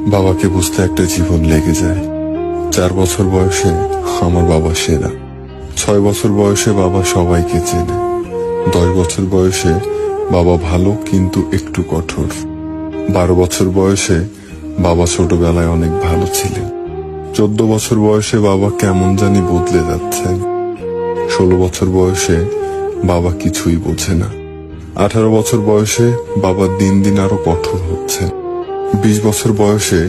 বাবাকে বুঝতে একটা জীবন লেগে যায়। 4 বছর বয়সে আমার বাবা সেরা। 6 বছর বয়সে বাবা সবাইকে চেনে। 10 বছর বয়সে বাবা ভালো কিন্তু একটু কঠোর। 12 বছর বয়সে বাবা ছোটবেলায় অনেক ভালো ছিলেন। 14 বছর বয়সে বাবা কেমন জানি বদলে যাচ্ছেন। 16 বছর বয়সে বাবা কিছুই বোঝে না। 18 বছর বয়সে বাবা দিন দিন আরো কঠোর হচ্ছে। 20 বছর বয়সে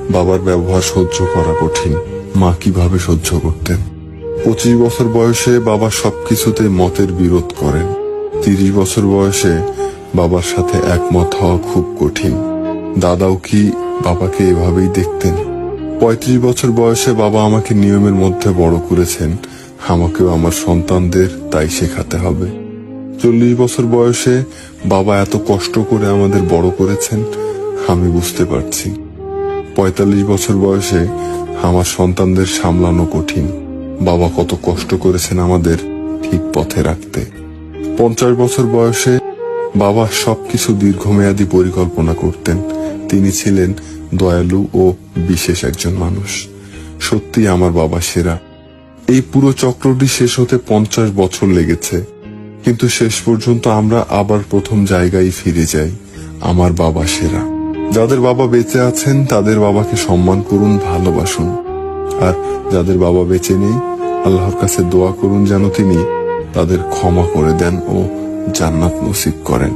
বাবার ব্যবহার সহ্য করা কঠিন। মা কিভাবে সহ্য করতেন। 25 বছর বয়সে বাবা সবকিছুতে মতের বিরোধ করেন। 30 বছর বয়সে বাবার সাথে একমত হওয়া খুব কঠিন। দাদাও কি বাবাকে এভাবেই দেখতেন? 35 বছর বয়সে বাবা আমাকে নিয়মের মধ্যে বড় করেছেন। আমাকেও আমার সন্তানদের তাই শেখাতে হবে। 40 বছর বয়সে বাবা এত কষ্ট করে আমাদের বড় করেছেন, আমি বুঝতে পারছি। 45 বছর বয়সে আমার সন্তানদের সামলানো কঠিন। বাবা কত কষ্ট করেছেন আমাদের ঠিক পথে রাখতে। 50 বছর বয়সে বাবা সবকিছু দীর্ঘমেয়াদী পরিকল্পনা করতেন। তিনি ছিলেন দয়ালু ও বিশেষ একজন মানুষ। সত্যি আমার বাবা সেরা। এই পুরো চক্রটি শেষ হতে 50 বছর লেগেছে, কিন্তু শেষ পর্যন্ত আমরা আবার প্রথম জায়গায় ফিরে যাই। আমার বাবা সেরা। যাদের বাবা বেঁচে আছেন তাদের বাবাকে সম্মান করুন, ভালোবাসুন। আর যাদের বাবা বেঁচে নেই, আল্লাহর কাছে দোয়া করুন যেন তিনি তাদের ক্ষমা করে দেন ও জান্নাত নসিব করেন।